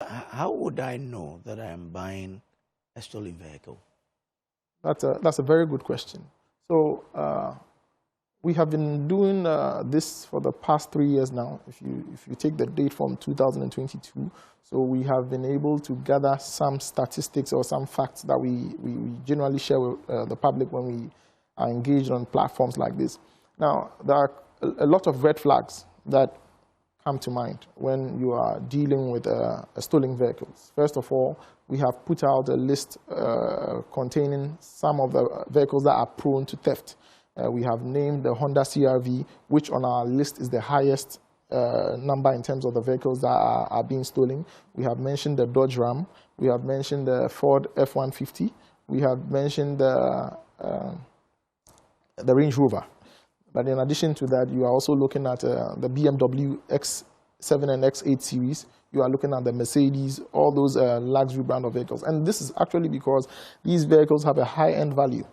How would I know that I am buying a stolen vehicle? That's a very good question. So we have been doing this for the past 3 years now. If you take the date from 2022, so we have been able to gather some statistics or some facts that we generally share with the public when we are engaged on platforms like this. Now, there are a lot of red flags that come to mind when you are dealing with stolen vehicles. First of all, we have put out a list containing some of the vehicles that are prone to theft. We have named the Honda CR-V, which on our list is the highest number in terms of the vehicles that are being stolen. We have mentioned the Dodge Ram. We have mentioned the Ford F-150. We have mentioned the Range Rover. But in addition to that, you are also looking at the BMW X7 and X8 series. You are looking at the Mercedes, all those luxury brand of vehicles. And this is actually because these vehicles have a high-end value.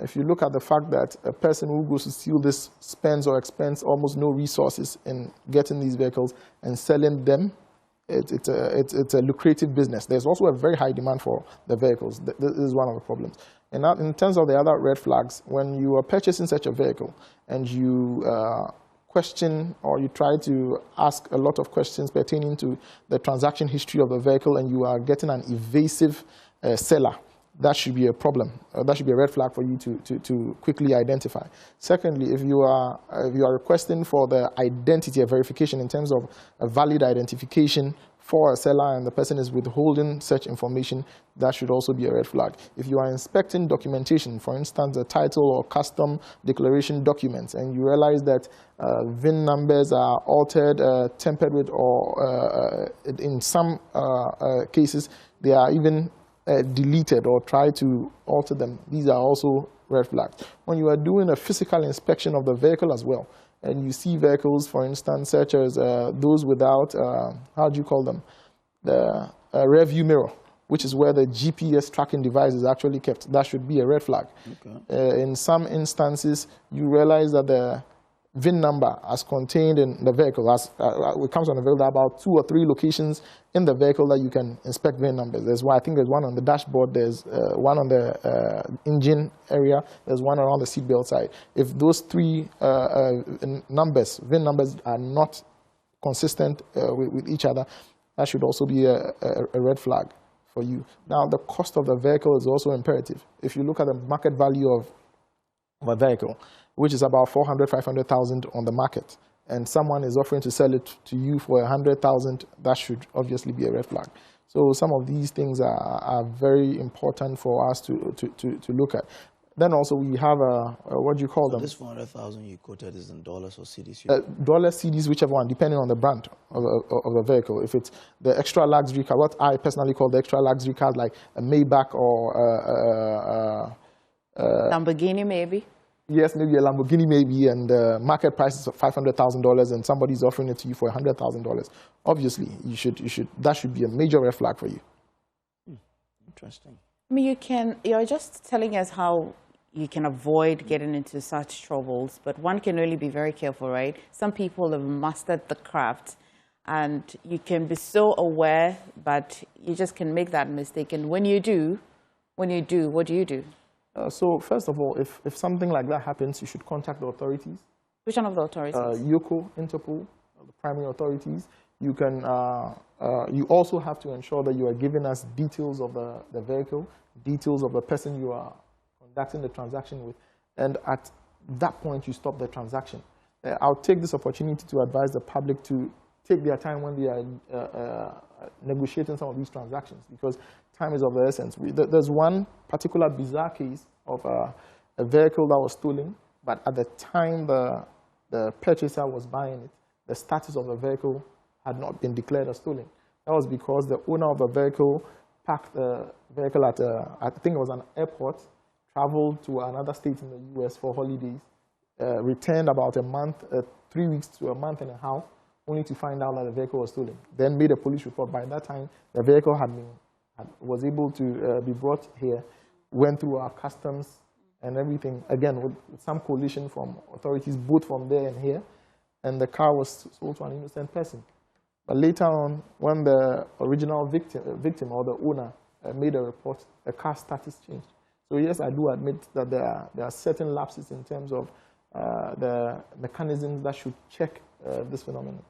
If you look at the fact that a person who goes to steal this spends or expends almost no resources in getting these vehicles and selling them, it's a lucrative business. There's also a very high demand for the vehicles. This is one of the problems. And now, in terms of the other red flags, when you are purchasing such a vehicle and you question or you try to ask a lot of questions pertaining to the transaction history of the vehicle and you are getting an evasive seller, that should be a problem. That should be a red flag for you to quickly identify. Secondly, if you are requesting for the identity, a verification in terms of a valid identification for a seller and the person is withholding such information, that should also be a red flag. If you are inspecting documentation, for instance, the title or custom declaration documents, and you realize that VIN numbers are altered, tampered with, or in some cases, they are even deleted or try to alter them, these are also red flags. When you are doing a physical inspection of the vehicle as well, and you see vehicles, for instance, such as those without, how do you call them, the rear view mirror, which is where the GPS tracking device is actually kept, that should be a red flag. Okay. In some instances, you realize that the VIN number as contained in the vehicle, it comes on the vehicle, there are about 2 or 3 locations in the vehicle that you can inspect VIN numbers. I think there's one on the dashboard, there's one on the engine area, there's one around the seatbelt side. If those 3 numbers, VIN numbers, are not consistent with each other, that should also be a red flag for you. Now, the cost of the vehicle is also imperative. If you look at the market value of a vehicle, which is about 400,000, 500,000 on the market, and someone is offering to sell it to you for 100,000, that should obviously be a red flag. So some of these things are very important for us to look at. Then also we have what do you call them? This 400,000 you quoted is in dollars or cedis? Dollars, cedis, whichever one, depending on the brand of the vehicle. If it's the extra luxury car, what I personally call the extra luxury cars, like a Maybach or Lamborghini, maybe. Yes, maybe a Lamborghini, maybe, and the market price is $500,000, and somebody's offering it to you for $100,000. Obviously, that should be a major red flag for you. Interesting. I mean, you're just telling us how you can avoid getting into such troubles, but one can only be very careful, right? Some people have mastered the craft, and you can be so aware, but you just can make that mistake. And when you do, what do you do? So first of all, if something like that happens, you should contact the authorities. Which one of the authorities? EOCO, Interpol, the primary authorities. You can. You also have to ensure that you are giving us details of the vehicle, details of the person you are conducting the transaction with, and at that point you stop the transaction. I'll take this opportunity to advise the public to take their time when they are negotiating some of these transactions, because time is of the essence. There's one particular bizarre case of a vehicle that was stolen, but at the time the purchaser was buying it, the status of the vehicle had not been declared as stolen. That was because the owner of the vehicle parked the vehicle at I think it was an airport, traveled to another state in the US for holidays, returned about a month, 3 weeks to a month and a half, only to find out that the vehicle was stolen. Then made a police report. By that time, the vehicle was able to be brought here, went through our customs and everything, again, with some coalition from authorities, both from there and here, and the car was sold to an innocent person. But later on, when the original victim or the owner made a report, the car status changed. So yes, I do admit that there are certain lapses in terms of the mechanisms that should check this phenomenon.